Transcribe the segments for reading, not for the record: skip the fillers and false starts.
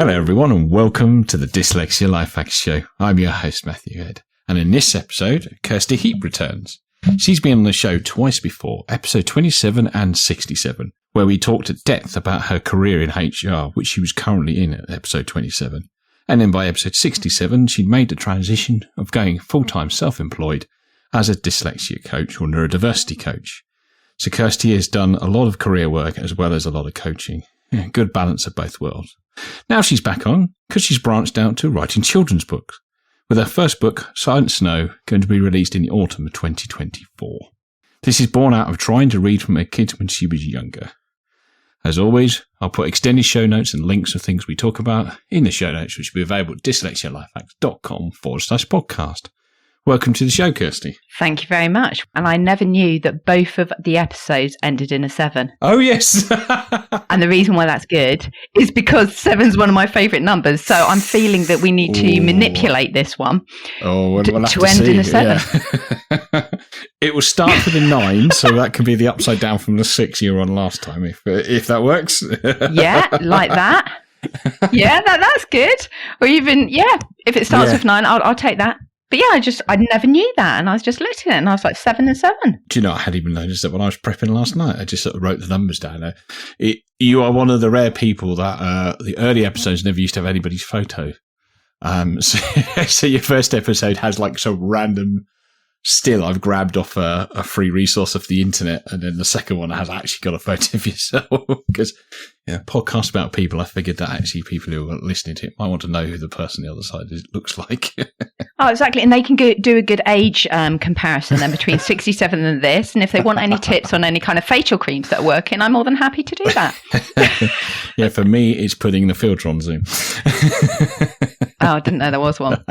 Hello everyone and welcome to the Dyslexia Life Hacks Show. I'm your host Matthew Head, and in this episode, Kirsty Heap returns. She's been on the show twice before, episode 27 and 67, where we talked at depth about her career in HR, which she was currently in at episode 27. And then by episode 67, she'd made the transition of going full-time self-employed as a dyslexia coach or neurodiversity coach. So Kirsty has done a lot of career work as well as a lot of coaching. Yeah, good balance of both worlds. Now she's back on because she's branched out to writing children's books, with her first book, Silent Snow, going to be released in the autumn of 2024. This is born out of trying to read from her kids when she was younger. As always, I'll put extended show notes and links of things we talk about in the show notes, which will be available at dyslexialifehacks.com/podcast. Welcome to the show, Kirsty. Thank you very much. And I never knew that both of the episodes ended in a 7. Oh, yes. And the reason why that's good is because 7's one of my favourite numbers. So I'm feeling that we need to manipulate this one we'll have to end in a 7. Yeah. It will start with a 9, so that could be the upside down from the 6 you were on last time, if that works. Yeah, like that. Yeah, that's good. Or even, if it starts with 9, I'll take that. But yeah, I never knew that, and I was just looking at it, and I was like 7 and 7. Do you know, I hadn't even noticed that when I was prepping last night. I just sort of wrote the numbers down. You are one of the rare people that the early episodes never used to have anybody's photo. So your first episode has like some random still I've grabbed off a free resource off the internet, and then the second one has actually got a photo of yourself. Because podcast about people, I figured that actually people who are listening to it might want to know who the person on the other side looks like. Oh, exactly. And they can do a good age comparison then between 67 and this. And if they want any tips on any kind of facial creams that are working, I'm more than happy to do that. Yeah, for me, it's putting the filter on Zoom. Oh, I didn't know there was one.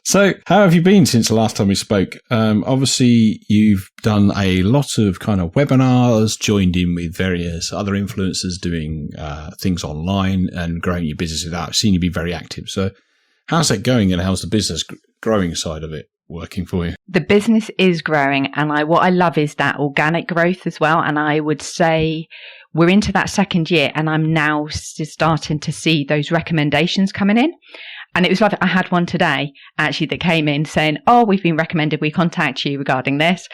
So, how have you been since the last time we spoke? Obviously, you've done a lot of kind of webinars, joined in with various other influencers doing things online and growing your business without. I've seen you be very active. So, how's that going, and how's the business growing side of it working for you? The business is growing, and what I love is that organic growth as well. And I would say we're into that second year, and I'm now starting to see those recommendations coming in. And it was like I had one today actually that came in saying, "Oh, we've been recommended. We contact you regarding this,"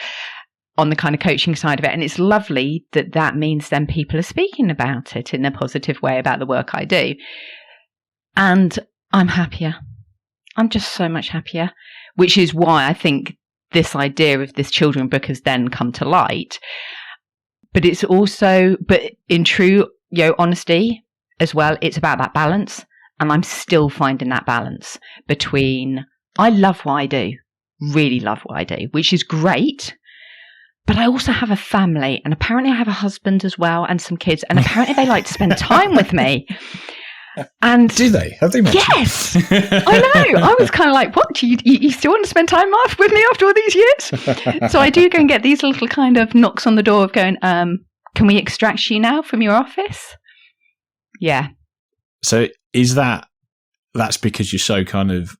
on the kind of coaching side of it. And it's lovely that means then people are speaking about it in a positive way about the work I do. And I'm happier. I'm just so much happier, which is why I think this idea of this children book has then come to light. But it's also, but in true, honesty as well, it's about that balance. And I'm still finding that balance between, I love what I do, really love what I do, which is great. But I also have a family, and apparently I have a husband as well and some kids, and apparently they like to spend time with me. And do they? Have they mentioned? Yes, I know. I was kind of like, what? You still want to spend time off with me after all these years? So I do go and get these little kind of knocks on the door of going, can we extract you now from your office? Yeah. So is that's because you're so kind of,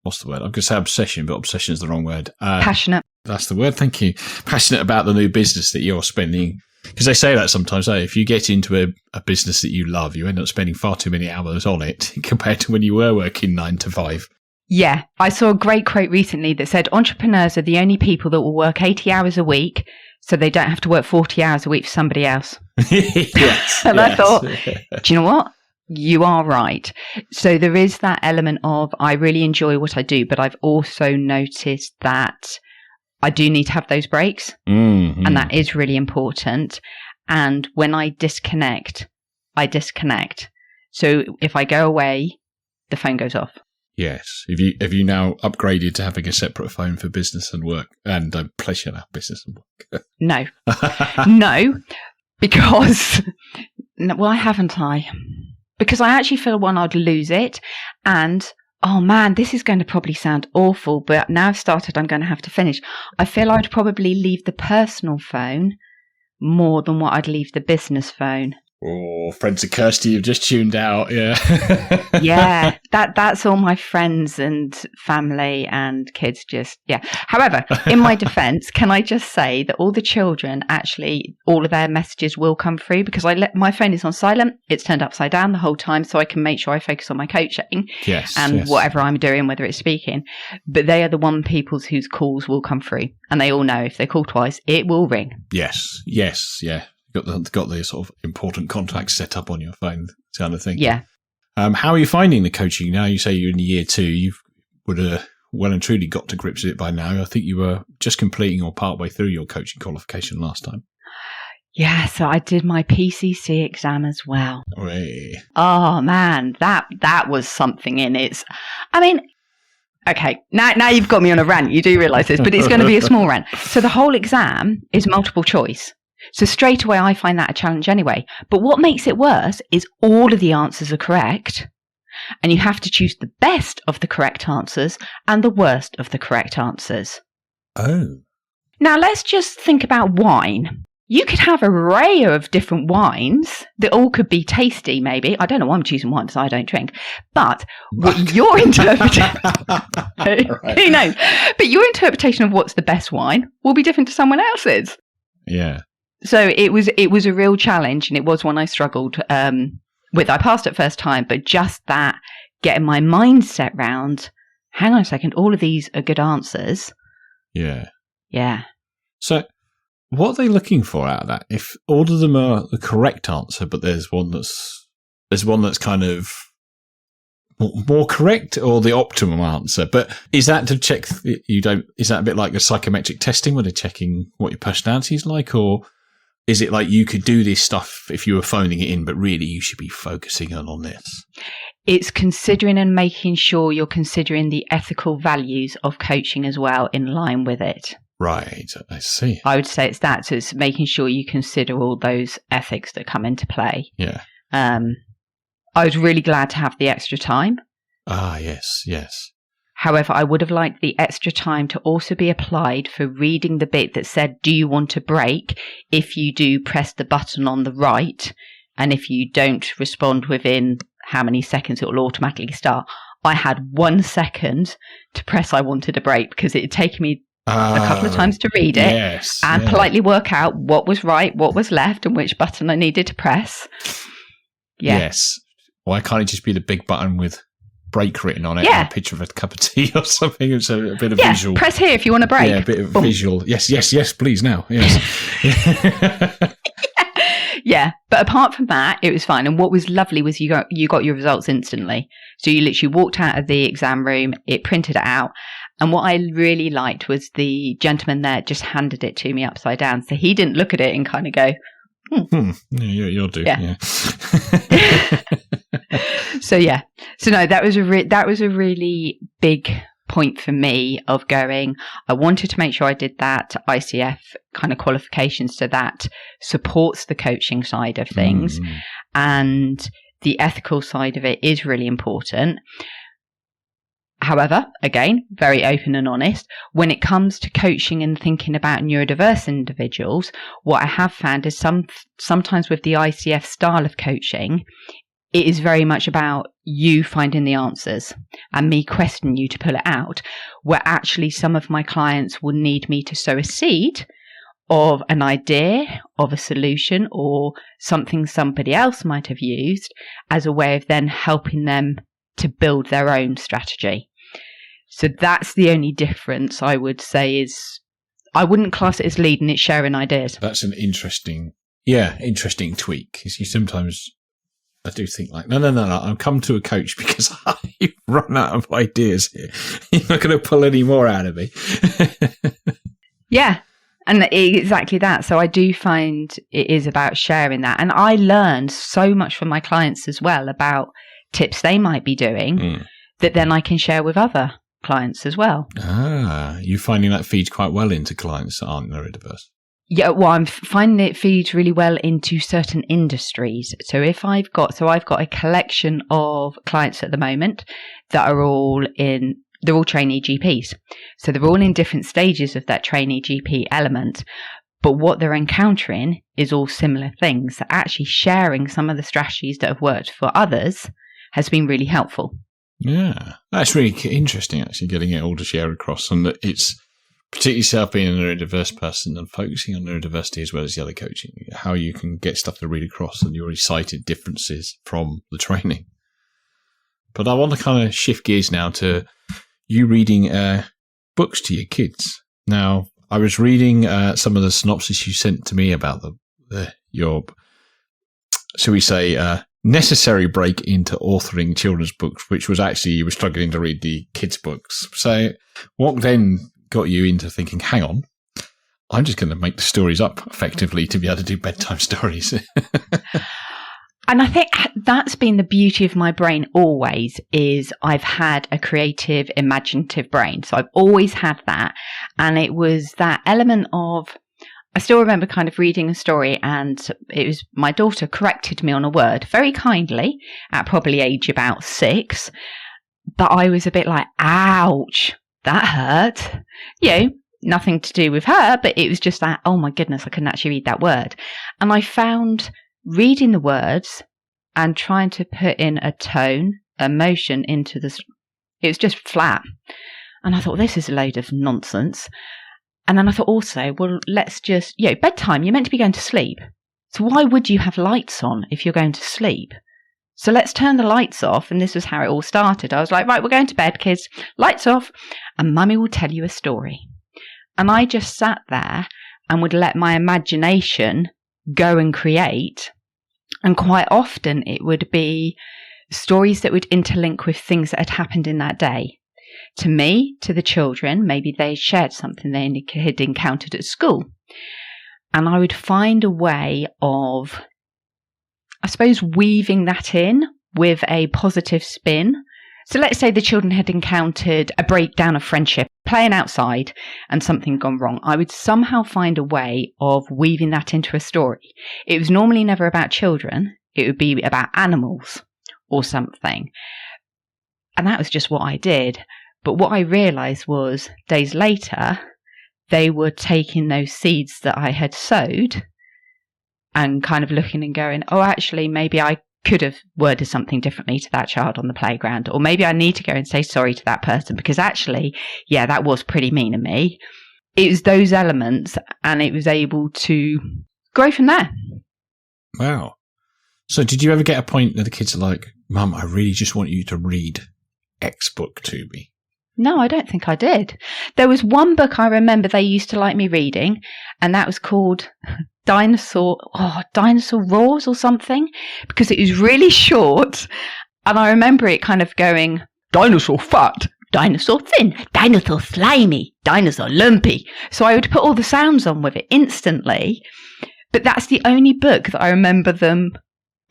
what's the word? I'm going to say obsession, but obsession is the wrong word. Passionate. That's the word. Thank you. Passionate about the new business that you're spending. Because they say that sometimes, if you get into a business that you love, you end up spending far too many hours on it compared to when you were working 9 to 5. Yeah. I saw a great quote recently that said, entrepreneurs are the only people that will work 80 hours a week so they don't have to work 40 hours a week for somebody else. Yes, and I thought, do you know what? You are right. So there is that element of, I really enjoy what I do, but I've also noticed that I do need to have those breaks, and that is really important. And when I disconnect. So if I go away, the phone goes off. Yes. Have you now upgraded to having a separate phone for business and work and pleasure now, business and work? No. No, because, why haven't I? Because I actually feel I'd lose it. And, oh man, this is going to probably sound awful, but now I've started, I'm going to have to finish. I feel I'd probably leave the personal phone more than what I'd leave the business phone. Oh, friends of Kirsty, you've just tuned out. Yeah. Yeah, that's all my friends and family and kids just, yeah. However, in my defense, can I just say that all the children, actually, all of their messages will come through because my phone is on silent. It's turned upside down the whole time so I can make sure I focus on my coaching and whatever I'm doing, whether it's speaking. But they are the one people whose calls will come through. And they all know if they call twice, it will ring. Yes, yeah. Got the sort of important contacts set up on your phone, kind of thing. Yeah. How are you finding the coaching now? You say you're in year 2. You would have well and truly got to grips with it by now. I think you were just completing or partway through your coaching qualification last time. Yeah, so I did my PCC exam as well. Hey. Oh man, that was something in it. I mean, okay, now you've got me on a rant. You do realise this, but it's going to be a small rant. So the whole exam is multiple choice. So straight away, I find that a challenge anyway. But what makes it worse is all of the answers are correct. And you have to choose the best of the correct answers and the worst of the correct answers. Oh. Now, let's just think about wine. You could have an array of different wines that all could be tasty, maybe. I don't know why I'm choosing wine because I don't drink. But what your interpretation... Who knows? But your interpretation of what's the best wine will be different to someone else's. Yeah. So it was a real challenge, and it was one I struggled with. I passed it first time, but just that, getting my mindset round, hang on a second, all of these are good answers. Yeah. Yeah. So what are they looking for out of that? If all of them are the correct answer, but there's one that's kind of more correct or the optimum answer. But is that to check is that a bit like the psychometric testing where they're checking what your personality is like, or is it like you could do this stuff if you were phoning it in, but really you should be focusing on this? It's considering and making sure you're considering the ethical values of coaching as well in line with it. Right, I see. I would say it's that. So it's making sure you consider all those ethics that come into play. Yeah. I was really glad to have the extra time. Ah, yes. However, I would have liked the extra time to also be applied for reading the bit that said, do you want a break? If you do, press the button on the right. And if you don't respond within how many seconds, it will automatically start. I had 1 second to press I wanted a break because it had taken me a couple of times to read it and politely work out what was right, what was left, and which button I needed to press. Yeah. Yes. Why can't it just be the big button with break written on it and a picture of a cup of tea or something? It's a bit of visual. Press here if you want a break. Yeah, a bit of visual. Yes, please, now. Yes. Yeah, but apart from that, it was fine. And what was lovely was you got your results instantly. So you literally walked out of the exam room, it printed it out. And what I really liked was the gentleman there just handed it to me upside down. So he didn't look at it and kind of go, Yeah, you'll do. Yeah. So no, that was a really big point for me of going, I wanted to make sure I did that ICF kind of qualification, so that supports the coaching side of things. And the ethical side of it is really important. However, again, very open and honest, when it comes to coaching and thinking about neurodiverse individuals, what I have found is sometimes with the ICF style of coaching, it is very much about you finding the answers and me questioning you to pull it out, where actually some of my clients will need me to sow a seed of an idea, of a solution, or something somebody else might have used as a way of then helping them to build their own strategy. So that's the only difference I would say is I wouldn't class it as leading, it's sharing ideas. That's an interesting tweak. Because you sometimes, I do think like, no, I've come to a coach because I've run out of ideas here. You're not going to pull any more out of me. Yeah, and exactly that. So I do find it is about sharing that. And I learned so much from my clients as well about tips they might be doing that then I can share with other clients as well. You're finding that feeds quite well into clients that aren't neurodiverse? Yeah, well, I'm finding it feeds really well into certain industries. So I've got a collection of clients at the moment that are all they're all trainee GPs. So they're all in different stages of that trainee GP element. But what they're encountering is all similar things. So actually sharing some of the strategies that have worked for others has been really helpful. Yeah, that's really interesting, actually, getting it all to share across. And it's particularly yourself being a neurodiverse person and focusing on neurodiversity as well as the other coaching, how you can get stuff to read across, and you already cited differences from the training. But I want to kind of shift gears now to you reading books to your kids. Now, I was reading some of the synopsis you sent to me about your, shall we say, necessary break into authoring children's books, which was actually you were struggling to read the kids' books. So what then got you into thinking, hang on, I'm just going to make the stories up effectively to be able to do bedtime stories? And I think that's been the beauty of my brain always, is I've had a creative, imaginative brain. So I've always had that. And it was that element of, I still remember kind of reading a story, and it was my daughter corrected me on a word very kindly at probably age about 6. But I was a bit like, ouch, that hurt. Nothing to do with her, but it was just that, oh my goodness, I couldn't actually read that word. And I found reading the words and trying to put in a tone, emotion into this, it was just flat. And I thought, this is a load of nonsense. And then I thought also, well, let's just, bedtime, you're meant to be going to sleep. So why would you have lights on if you're going to sleep? So let's turn the lights off. And this was how it all started. I was like, right, we're going to bed, kids, lights off, and mummy will tell you a story. And I just sat there and would let my imagination go and create. And quite often it would be stories that would interlink with things that had happened in that day. To me, to the children, maybe they shared something they had encountered at school. And I would find a way of, I suppose, weaving that in with a positive spin. So let's say the children had encountered a breakdown of friendship, playing outside, and something gone wrong. I would somehow find a way of weaving that into a story. It was normally never about children. It would be about animals or something. And that was just what I did. But what I realised was days later, they were taking those seeds that I had sowed and kind of looking and going, oh, actually, maybe I could have worded something differently to that child on the playground. Or maybe I need to go and say sorry to that person because actually, that was pretty mean of me. It was those elements, and it was able to grow from there. Wow. So did you ever get a point that the kids are like, Mum, I really just want you to read X book to me? No, I don't think I did. There was one book I remember they used to like me reading, and that was called Dinosaur Roars or something, because it was really short. And I remember it kind of going, dinosaur fat, dinosaur thin, dinosaur slimy, dinosaur lumpy. So I would put all the sounds on with it instantly. But that's the only book that I remember them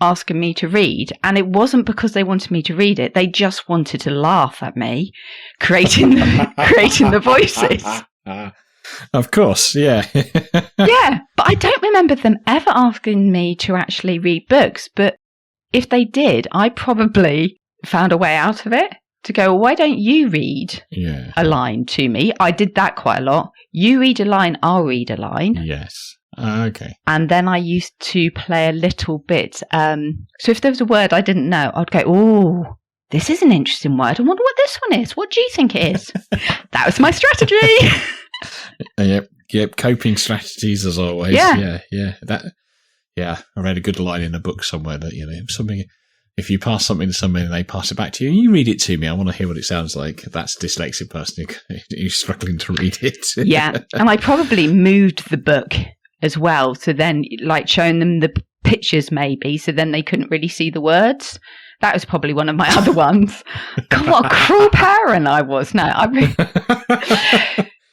asking me to read, and it wasn't because they wanted me to read it. They just wanted to laugh at me creating the voices. Of course, yeah. Yeah, but I don't remember them ever asking me to actually read books. But if they did, I probably found a way out of it to go, why don't you read a line to me? I did that quite a lot. You read a line, I'll read a line. Yes. Okay. And then I used to play a little bit. So if there was a word I didn't know, I'd go, oh, this is an interesting word. I wonder what this one is. What do you think it is? That was my strategy. Yep. Coping strategies as always. Yeah. I read a good line in a book somewhere that, something, if you pass something to somebody and they pass it back to you and you read it to me, I want to hear what it sounds like. That's a dyslexic person who's struggling to read it. Yeah. And I probably moved the book as well. So then, like, showing them the pictures maybe, so then they couldn't really see the words. That was probably one of my other ones. God, what a cruel parent I was. No,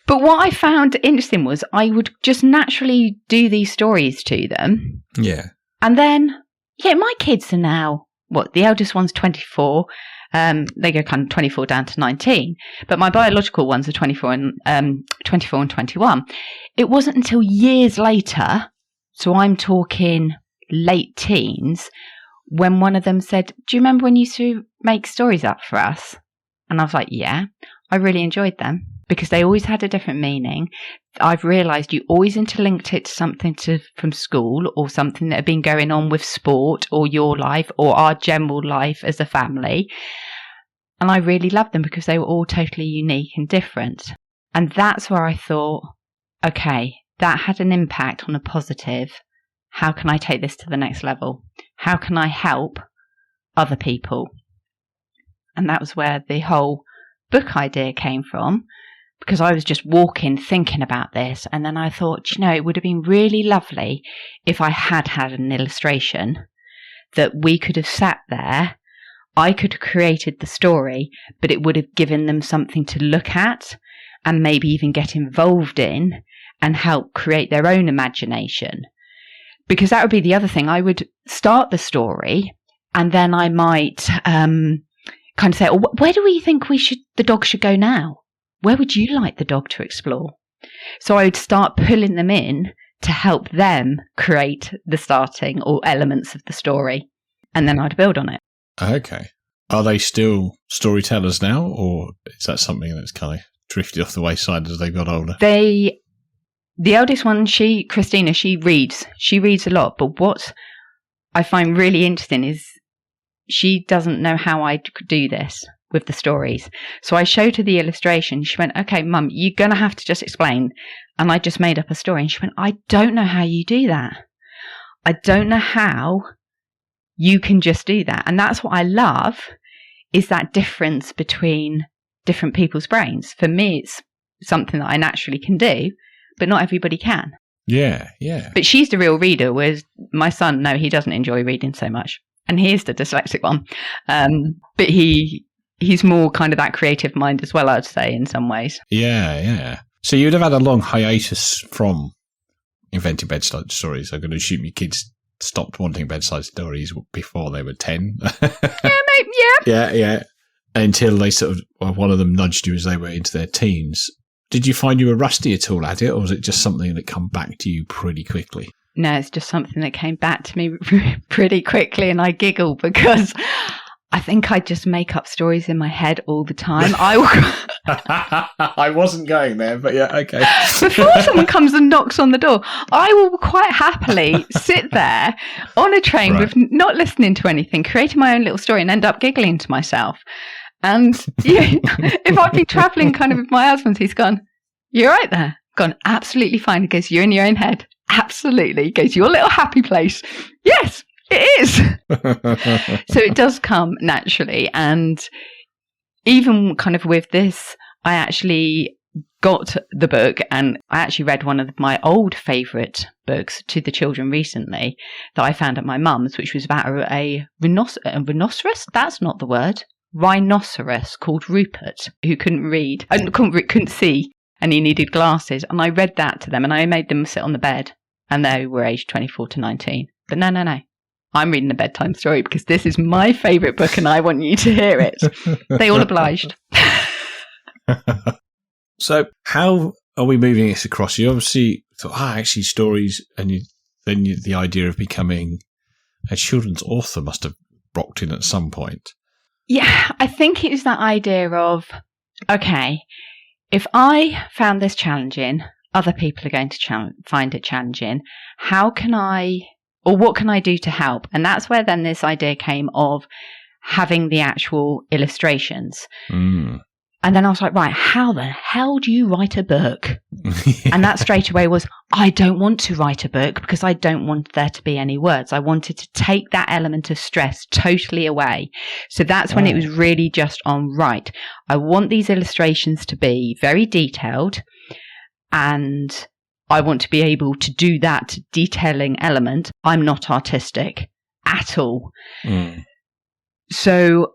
But what I found interesting was I would just naturally do these stories to them. Yeah. And then, my kids are now, the eldest one's 24. They go kind of 24 down to 19. But my biological ones are 24 and 21. It wasn't until years later, so I'm talking late teens, when one of them said, do you remember when you used to make stories up for us? And I was like, yeah, I really enjoyed them. because they always had a different meaning. I've realised you always interlinked it to something from school or something that had been going on with sport or your life or our general life as a family. And I really loved them because they were all totally unique and different. And that's where I thought, okay, that had an impact on a positive. How can I take this to the next level? How can I help other people? And that was where the whole book idea came from, because I was just walking thinking about this. And then I thought, it would have been really lovely if I had an illustration that we could have sat there. I could have created the story, but it would have given them something to look at and maybe even get involved in and help create their own imagination. Because that would be the other thing. I would start the story and then I might kind of say, oh, where do we think the dog should go now? Where would you like the dog to explore? So I would start pulling them in to help them create the starting or elements of the story. And then I'd build on it. Okay. Are they still storytellers now, or is that something that's kind of drifted off the wayside as they got older? The eldest one, Christina, she reads a lot. But what I find really interesting is she doesn't know how I could do this with the stories. So I showed her the illustration. She went, okay, Mum, you're going to have to just explain. And I just made up a story. And she went, I don't know how you do that. I don't know how you can just do that. And that's what I love, is that difference between different people's brains. For me, it's something that I naturally can do, but not everybody can. Yeah, yeah. But she's the real reader, whereas my son, no, he doesn't enjoy reading so much. And he's the dyslexic one. But he's more kind of that creative mind as well, I'd say, in some ways. Yeah, yeah. So you'd have had a long hiatus from inventing bedside stories. I'm going to assume your kids stopped wanting bedside stories before they were 10. Yeah. Until they one of them nudged you as they were into their teens. Did you find you were rusty at all at it, or was it just something that come back to you pretty quickly? No, it's just something that came back to me pretty quickly, and I giggle because I think I just make up stories in my head all the time. I wasn't going there, but yeah, okay. Before someone comes and knocks on the door, I will quite happily sit there on a train with not listening to anything, creating my own little story and end up giggling to myself. And if I've been travelling kind of with my husband, he's gone, "You're right there." I've gone, "Absolutely fine." He goes, "You're in your own head." Absolutely. He goes, "Your little happy place." Yes, it is. So it does come naturally. And even kind of with this, I actually got the book, and I actually read one of my old favourite books to the children recently that I found at my mum's, which was about a rhinoceros. That's not the word. Rhinoceros called Rupert, who couldn't read and couldn't see, and he needed glasses. And I read that to them, and I made them sit on the bed, and they were aged 24 to 19. But no. I'm reading a bedtime story because this is my favourite book and I want you to hear it. They all obliged. So how are we moving this across? You obviously thought, actually stories, and the idea of becoming a children's author must have rocked in at some point. Yeah, I think it was that idea of, okay, if I found this challenging, other people are going to find it challenging. How can what can I do to help? And that's where then this idea came of having the actual illustrations. Mm. And then I was like, right, how the hell do you write a book? Yeah. And that straight away was, I don't want to write a book because I don't want there to be any words. I wanted to take that element of stress totally away. So that's when it was really just on, right, I want these illustrations to be very detailed, and I want to be able to do that detailing element. I'm not artistic at all. Mm. So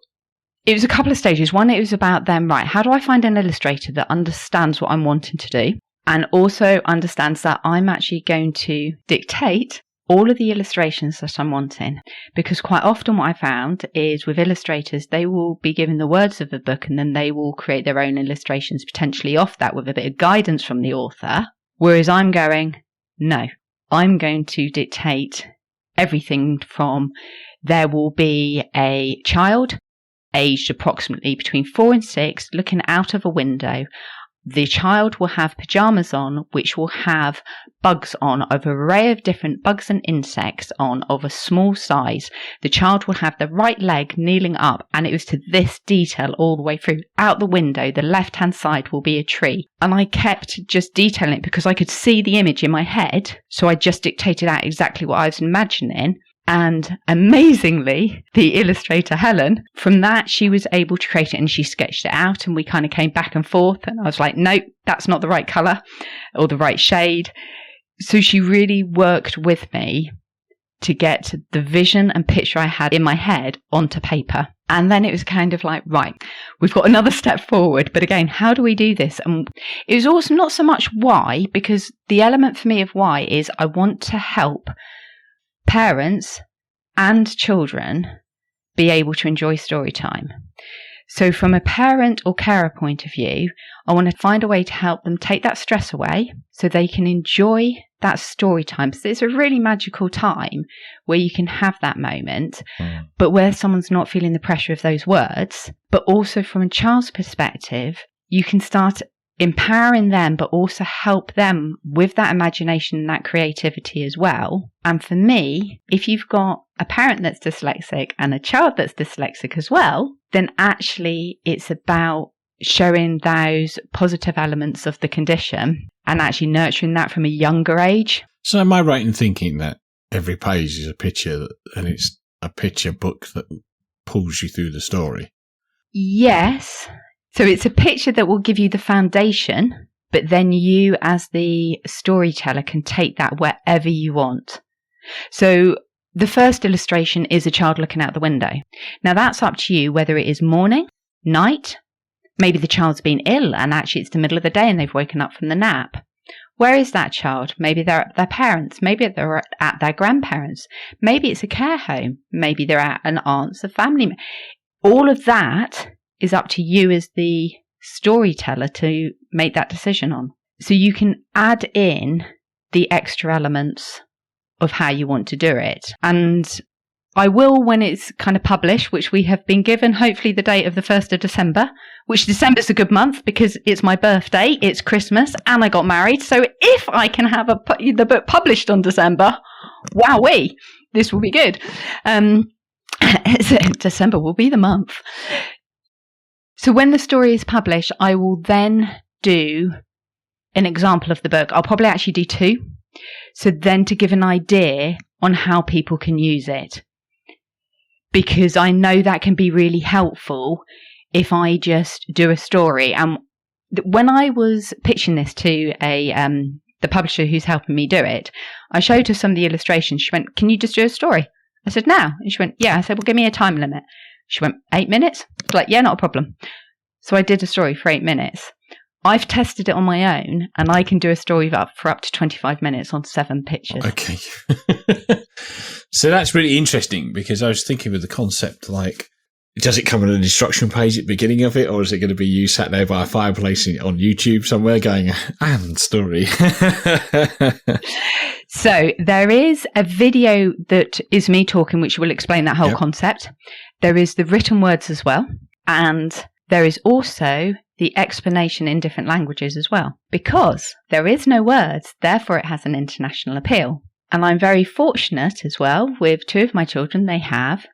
it was a couple of stages. One, it was about them, right, how do I find an illustrator that understands what I'm wanting to do and also understands that I'm actually going to dictate all of the illustrations that I'm wanting? Because quite often what I found is with illustrators, they will be given the words of the book and then they will create their own illustrations potentially off that with a bit of guidance from the author. Whereas I'm going, no, I'm going to dictate everything from there will be a child aged approximately between 4 and 6 looking out of a window. the child will have pajamas on, which will have bugs on, of an array of different bugs and insects on, of a small size. The child will have the right leg kneeling up, and it was to this detail all the way through. Out the window, the left-hand side will be a tree. And I kept just detailing it because I could see the image in my head. So I just dictated out exactly what I was imagining. And amazingly, the illustrator, Helen, from that, she was able to create it, and she sketched it out, and we kind of came back and forth, and I was like, nope, that's not the right colour or the right shade. So she really worked with me to get the vision and picture I had in my head onto paper. And then it was kind of like, right, we've got another step forward. But again, how do we do this? And it was also not so much why, because the element for me of why is I want to help parents and children be able to enjoy story time. So from a parent or carer point of view, I want to find a way to help them take that stress away so they can enjoy that story time. So it's a really magical time where you can have that moment, but where someone's not feeling the pressure of those words. But also from a child's perspective, you can start empowering them, but also help them with that imagination and that creativity as well. And for me, if you've got a parent that's dyslexic and a child that's dyslexic as well, then actually it's about showing those positive elements of the condition and actually nurturing that from a younger age. So am I right in thinking that every page is a picture and it's a picture book that pulls you through the story? Yes. So it's a picture that will give you the foundation, but then you as the storyteller can take that wherever you want. So the first illustration is a child looking out the window. Now that's up to you whether it is morning, night, maybe the child's been ill and actually it's the middle of the day and they've woken up from the nap. Where is that child? Maybe they're at their parents. Maybe they're at their grandparents. Maybe it's a care home. Maybe they're at an aunt's, a family. All of that is up to you as the storyteller to make that decision on. So you can add in the extra elements of how you want to do it. And I will, when it's kind of published, which we have been given hopefully the date of the 1st of December, which December's a good month because it's my birthday, it's Christmas, and I got married. So if I can have the book published on December, wowee, this will be good. December will be the month. So when the story is published, I will then do an example of the book. I'll probably actually do 2. So then to give an idea on how people can use it. Because I know that can be really helpful if I just do a story. And when I was pitching this to the publisher who's helping me do it, I showed her some of the illustrations. She went, "Can you just do a story?" I said, "Now." And she went, "Yeah." I said, "Well, give me a time limit." She went, 8 minutes? I was like, "Yeah, not a problem." So I did a story for 8 minutes. I've tested it on my own, and I can do a story for up to 25 minutes on 7 pictures. Okay. So that's really interesting because I was thinking with the concept, like, does it come with an instruction page at the beginning of it, or is it going to be you sat there by a fireplace on YouTube somewhere going, and story? So there is a video that is me talking, which will explain that whole concept. There is the written words as well. And there is also the explanation in different languages as well, because there is no words, therefore it has an international appeal. And I'm very fortunate as well with 2 of my children. They have,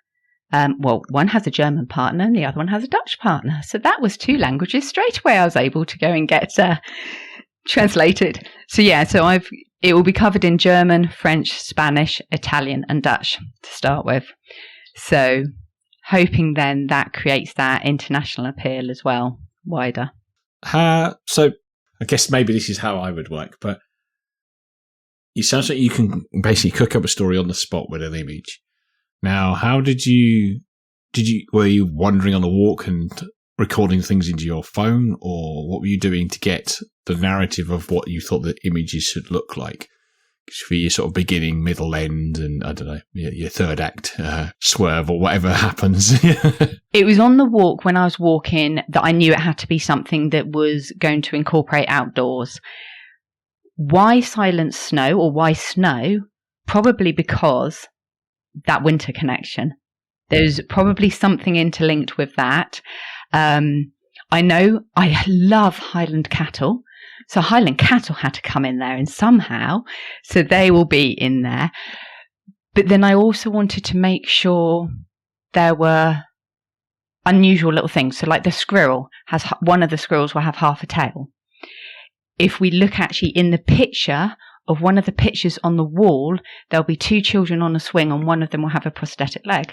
one has a German partner and the other one has a Dutch partner. So that was 2 languages straight away I was able to go and get translated. So yeah, it will be covered in German, French, Spanish, Italian and Dutch to start with. So hoping then that creates that international appeal as well, wider. So I guess maybe this is how I would work, but it sounds like you can basically cook up a story on the spot with an image. Now, how were you wandering on a walk and recording things into your phone, or what were you doing to get the narrative of what you thought the images should look like? For your sort of beginning, middle, end, and I don't know, your third act swerve or whatever happens. It was on the walk when I was walking that I knew it had to be something that was going to incorporate outdoors. Why silent snow or why snow? Probably because that winter connection. There's probably something interlinked with that. I know I love Highland cattle. So Highland cattle had to come in there and somehow. So they will be in there. But then I also wanted to make sure there were unusual little things. So like the squirrel one of the squirrels will have half a tail. If we look actually in the picture of one of the pictures on the wall, there'll be 2 children on a swing and one of them will have a prosthetic leg.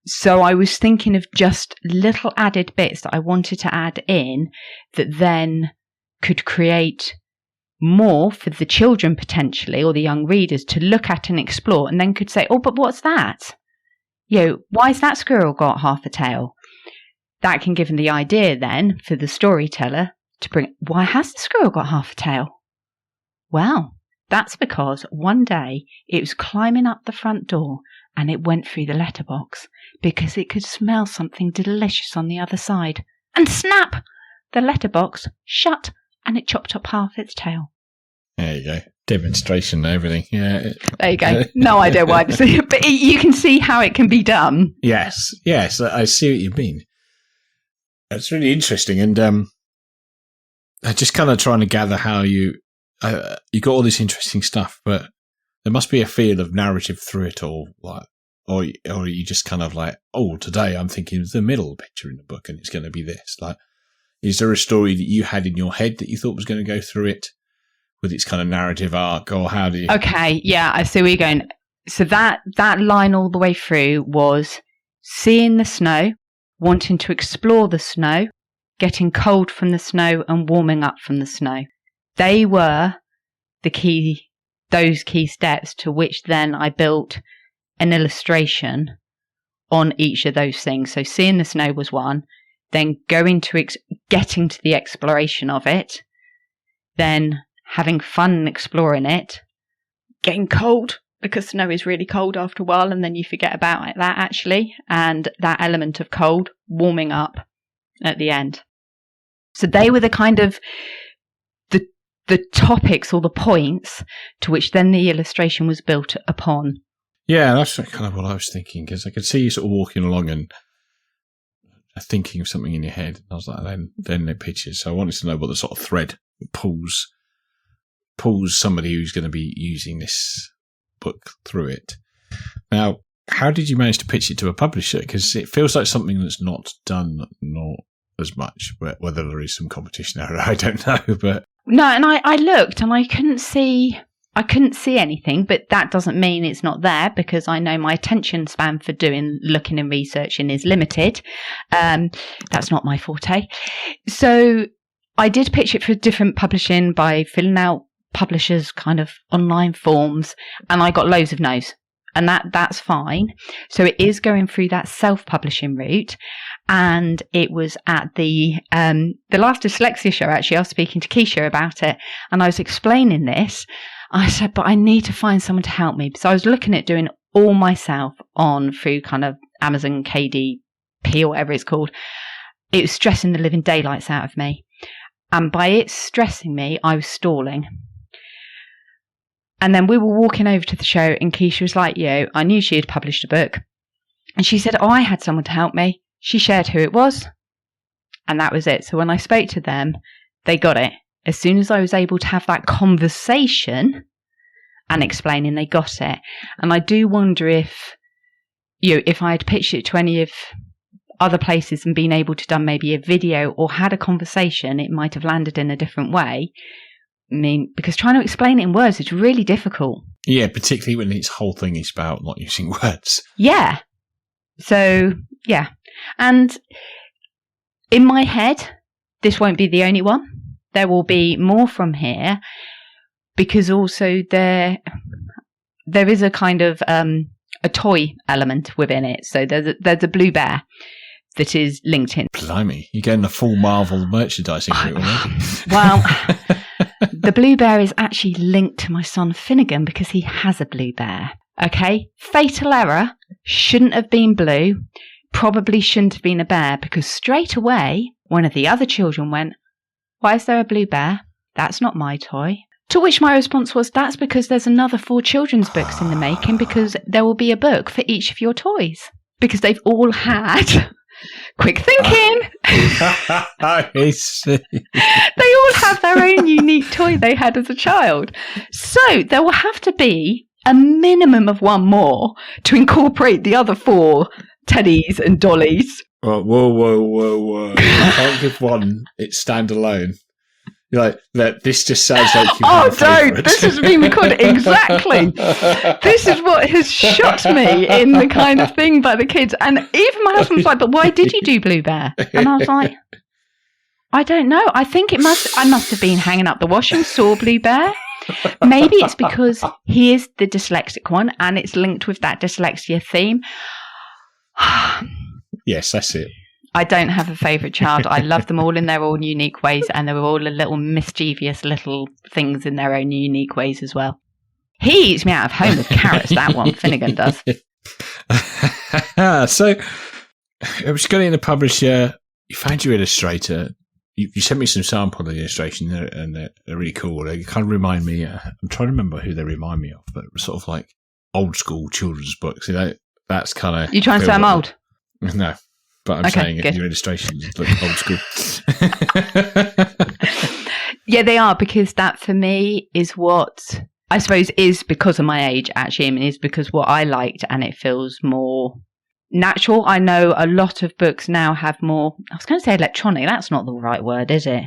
So I was thinking of just little added bits that I wanted to add in that then could create more for the children potentially, or the young readers to look at and explore, and then could say, oh, but what's that? Why's that squirrel got half a tail? That can give them the idea then for the storyteller to bring, why has the squirrel got half a tail? Well, that's because one day it was climbing up the front door and it went through the letterbox because it could smell something delicious on the other side. And snap! The letterbox shut and it chopped up half its tail. There you go. Demonstration and everything. Yeah. There you go. No idea why. But you can see how it can be done. Yes. I see what you mean. That's really interesting. And I'm just kind of trying to gather how you got all this interesting stuff, but there must be a feel of narrative through it all. Like, or are you just kind of like, oh, today I'm thinking of the middle picture in the book and it's going to be this. Like, is there a story that you had in your head that you thought was going to go through it with its kind of narrative arc, or how do you? Okay, yeah, I see where you're going. So that line all the way through was seeing the snow, wanting to explore the snow, getting cold from the snow and warming up from the snow. They were those key steps to which then I built an illustration on each of those things. So seeing the snow was one, then going to getting to the exploration of it, then having fun and exploring it, getting cold, because snow is really cold after a while, and then you forget about that actually, and that element of cold, warming up at the end. So they were the kind of the topics or the points to which then the illustration was built upon. Yeah, that's kind of what I was thinking, because I could see you sort of walking along and thinking of something in your head. I was like, then the pictures. So I wanted to know what the sort of thread pulls somebody who's going to be using this book through it. Now, how did you manage to pitch it to a publisher? Because it feels like something that's not done not as much, whether there is some competition out there, I don't know. But no, and I looked and I couldn't see anything, but that doesn't mean it's not there, because I know my attention span for looking and researching is limited. That's not my forte. So I did pitch it for different publishing by filling out publishers' kind of online forms, and I got loads of no's, and that's fine. So it is going through that self-publishing route. And it was at the last dyslexia show, actually, I was speaking to Keisha about it, and I was explaining this. I said, but I need to find someone to help me. So I was looking at doing all myself through kind of Amazon KDP or whatever it's called. It was stressing the living daylights out of me. And by it stressing me, I was stalling. And then we were walking over to the show and Keisha was like, I knew she had published a book. And she said, I had someone to help me. She shared who it was. And that was it. So when I spoke to them, they got it. As soon as I was able to have that conversation and explaining, they got it. And I do wonder if I had pitched it to any of other places and been able to done maybe a video or had a conversation, it might have landed in a different way. I mean, because trying to explain it in words is really difficult. Yeah, particularly when its whole thing is about not using words. Yeah. So, yeah. And in my head, this won't be the only one. There will be more from here, because also there is a kind of a toy element within it. So there's a blue bear that is linked in. Blimey, you're getting the full Marvel merchandising for it already. Well, the blue bear is actually linked to my son Finnegan because he has a blue bear. Okay, fatal error, shouldn't have been blue, probably shouldn't have been a bear, because straight away one of the other children went, why is there a blue bear? That's not my toy. To which my response was, that's because there's another 4 children's books in the making, because there will be a book for each of your toys. Because they've all had Quick thinking. I see. They all have their own unique toy they had as a child. So there will have to be a minimum of one more to incorporate the other 4 teddies and dollies. Whoa. You can't give one its standalone. You're like, this just sounds like you have a favourite. This has been recorded. Exactly. This is what has shocked me in the kind of thing by the kids. And even my husband was like, but why did you do Blue Bear? And I was like, I don't know. I think I must have been hanging up the washing, saw Blue Bear. Maybe it's because he is the dyslexic one and it's linked with that dyslexia theme. Yes, that's it. I don't have a favourite child. I love them all in their own unique ways, and they're all a little mischievous little things in their own unique ways as well. He eats me out of home with carrots, that one. Finnegan does. So, I was going in the publisher. You found your illustrator. You sent me some sample illustration, and they're really cool. They kind of remind me. I'm trying to remember who they remind me of, but sort of like old school children's books. You know, that's kind of. You trying to say I'm old? No. But I'm saying good. Your illustrations look old school. Yeah, they are, because that for me is what I suppose is because of my age, actually, and is because what I liked, and it feels more natural. I know a lot of books now have more, I was going to say electronic, that's not the right word, is it?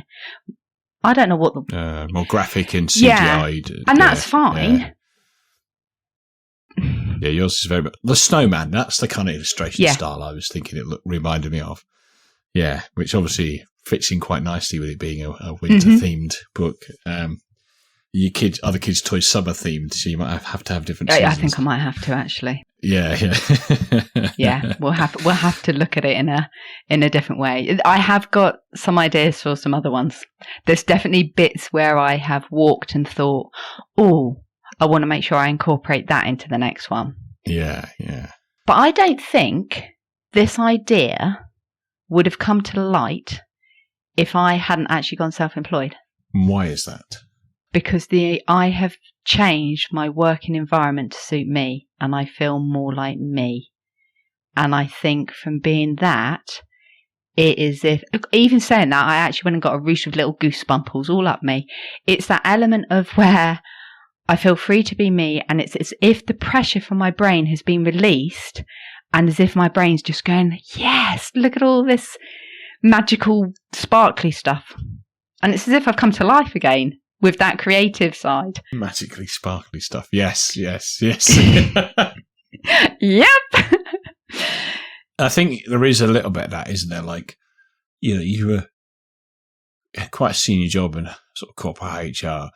I don't know what the... more graphic and CGI'd. Yeah, and that's fine. Yeah. Yeah, yours is very... The Snowman, that's the kind of illustration style I was thinking it reminded me of. Yeah, which obviously fits in quite nicely with it being a winter-themed book. Other kids' toys summer-themed, so you might have to have different seasons. I think I might have to, actually. Yeah. Yeah, we'll have to look at it in a different way. I have got some ideas for some other ones. There's definitely bits where I have walked and thought, oh, I want to make sure I incorporate that into the next one. Yeah. But I don't think this idea would have come to light if I hadn't actually gone self-employed. Why is that? Because I have changed my working environment to suit me, and I feel more like me. And I think from being that, it is even saying that, I actually went and got a roost with little goosebumples all up me. It's that element of where I feel free to be me, and it's as if the pressure from my brain has been released, and as if my brain's just going, yes, look at all this magical, sparkly stuff. And it's as if I've come to life again with that creative side. Magically sparkly stuff. Yes. Yep. I think there is a little bit of that, isn't there? Like, you were quite a senior job in sort of corporate HR.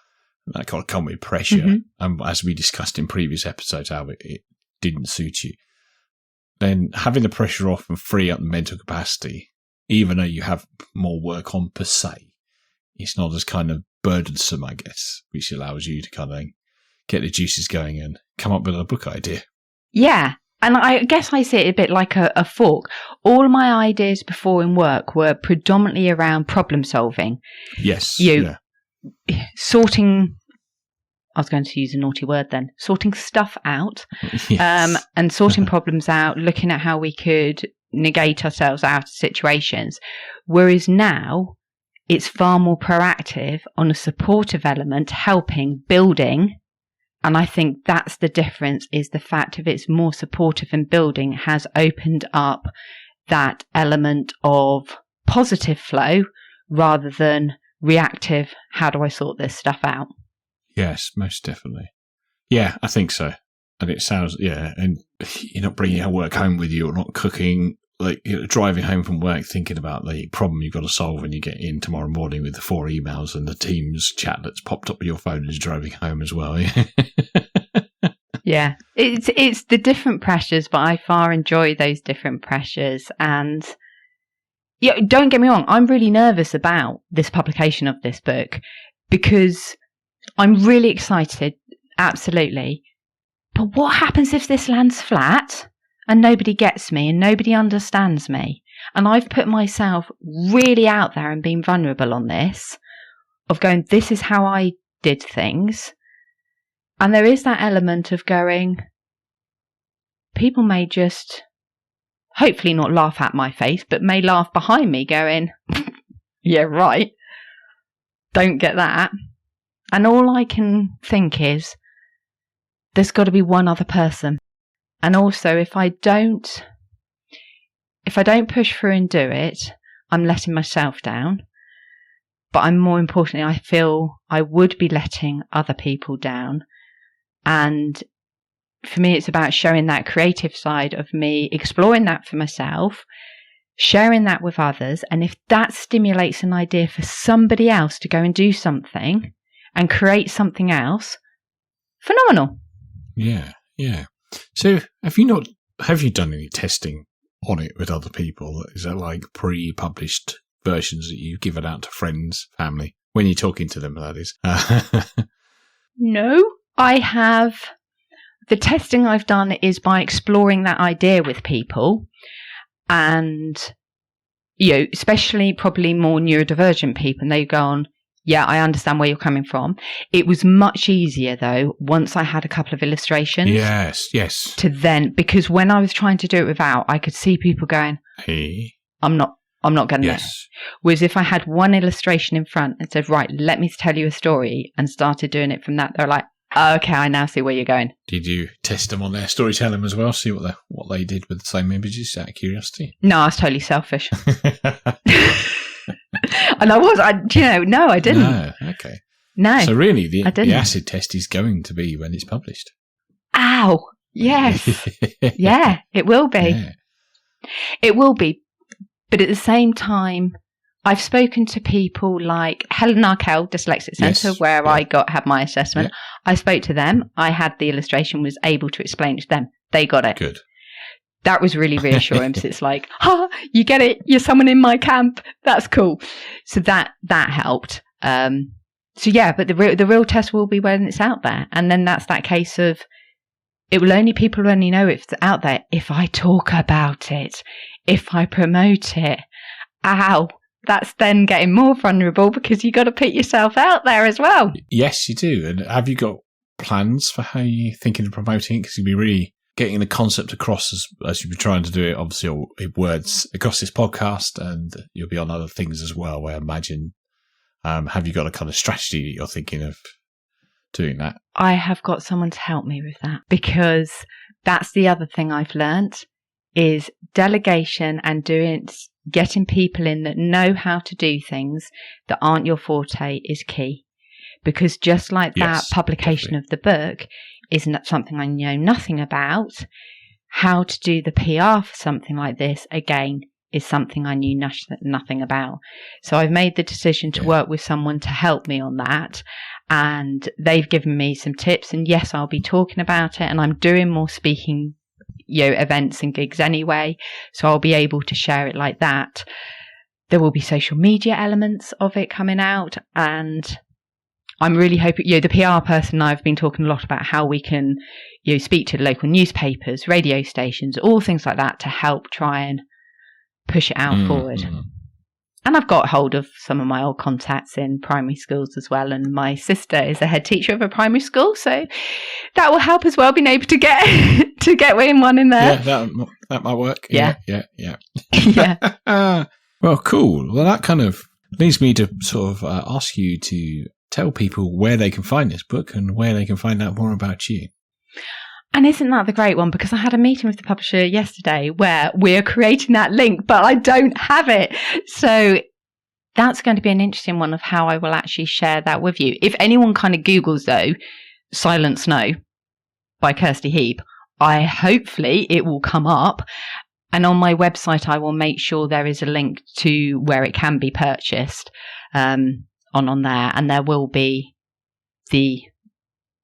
That kind of come with pressure. And as we discussed in previous episodes, how it didn't suit you. Then having the pressure off and free up the mental capacity, even though you have more work on per se, it's not as kind of burdensome, I guess, which allows you to kind of get the juices going and come up with a book idea. Yeah. And I guess I see it a bit like a fork. All my ideas before in work were predominantly around problem solving. Yes. Sorting, I was going to use a naughty word then, sorting stuff out, and sorting problems out, looking at how we could negate ourselves out of situations. Whereas now, it's far more proactive on a supportive element, helping, building. And I think that's the difference, is the fact of it's more supportive and building has opened up that element of positive flow rather than reactive, how do I sort this stuff out? Yes, most definitely. Yeah, I think so. And it sounds, and you're not bringing your work home with you, or not cooking, like driving home from work thinking about the problem you've got to solve when you get in tomorrow morning with the 4 emails and the Teams chat that's popped up on your phone as you're driving home as well. Yeah, it's the different pressures, but I far enjoy those different pressures. And don't get me wrong, I'm really nervous about this publication of this book because I'm really excited, absolutely. But what happens if this lands flat and nobody gets me and nobody understands me? And I've put myself really out there and been vulnerable on this, of going, this is how I did things. And there is that element of going, people may just hopefully not laugh at my face, but may laugh behind me going, yeah, right. Don't get that. And all I can think is, there's got to be one other person. And also, if I don't push through and do it, I'm letting myself down. But I'm more importantly, I feel I would be letting other people down. And for me, it's about showing that creative side of me, exploring that for myself, sharing that with others. And if that stimulates an idea for somebody else to go and do something and create something else, phenomenal. Yeah, yeah. So have you done any testing on it with other people? Is that like pre-published versions that you've given out to friends, family, when you're talking to them, that is? No, I have. The testing I've done is by exploring that idea with people, and, you know, especially probably more neurodivergent people, and they go on, yeah, I understand where you're coming from. It was much easier, though, once I had a couple of illustrations. Yes. To then, because when I was trying to do it without, I could see people going, hey, I'm not getting it. Whereas if I had one illustration in front and said, right, let me tell you a story, and started doing it from that, they're like, oh, okay, I now see where you're going. Did you test them on their storytelling as well? See what they did with the same images, out of curiosity? No, I was totally selfish. And I didn't. No, okay. No. So really, the acid test is going to be when it's published. Ow! Yes. Yeah, it will be. Yeah. It will be. But at the same time, I've spoken to people like Helen Arkell, Dyslexic Centre, where I had my assessment. Yeah. I spoke to them. I had the illustration, was able to explain it to them. They got it. Good. That was really reassuring. So it's like, you get it. You're someone in my camp. That's cool. So that helped. So yeah, but the real test will be when it's out there. And then that's that case of, people will only know if it's out there if I talk about it, if I promote it. Ow. That's then getting more vulnerable because you got to put yourself out there as well. Yes, you do. And have you got plans for how you're thinking of promoting it? Because you'll be really getting the concept across as you've been trying to do it, obviously, in words across this podcast, and you'll be on other things as well, I imagine. Have you got a kind of strategy that you're thinking of doing that? I have got someone to help me with that, because that's the other thing I've learnt is delegation and getting people in that know how to do things that aren't your forte is key. Because just like that publication of the book isn't something I know nothing about, how to do the PR for something like this, again, is something I knew nothing about. So I've made the decision to work with someone to help me on that. And they've given me some tips. And yes, I'll be talking about it. And I'm doing more speaking events and gigs anyway, so I'll be able to share it like that. There will be social media elements of it coming out, and I'm really hoping, the PR person, I've been talking a lot about how we can, speak to local newspapers, radio stations, all things like that to help try and push it out forward. And I've got hold of some of my old contacts in primary schools as well. And my sister is a head teacher of a primary school. So that will help as well, being able to get in one in there. Yeah, that might work. Yeah. Yeah. Well, cool. Well, that kind of leads me to sort of ask you to tell people where they can find this book and where they can find out more about you. And isn't that the great one? Because I had a meeting with the publisher yesterday where we're creating that link, but I don't have it. So that's going to be an interesting one of how I will actually share that with you. If anyone kind of Googles, though, Silent Snow by Kirsty Heap, hopefully it will come up. And on my website, I will make sure there is a link to where it can be purchased on there. And there will be the...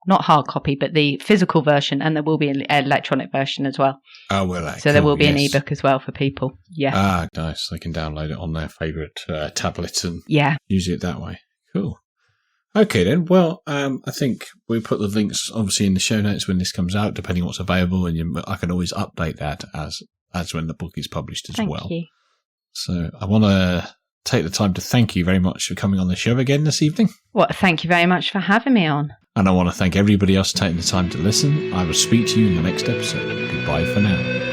not hard copy, but the physical version, and there will be an electronic version as well. Oh, well, so there will be an ebook as well for people. Yeah. Ah, nice. They can download it on their favourite tablets and use it that way. Cool. Okay, then. Well, I think we put the links obviously in the show notes when this comes out, depending on what's available, and I can always update that as when the book is published as well. Thank you. So I want to take the time to thank you very much for coming on the show again this evening. Well, thank you very much for having me on. And I want to thank everybody else for taking the time to listen. I will speak to you in the next episode. Goodbye for now.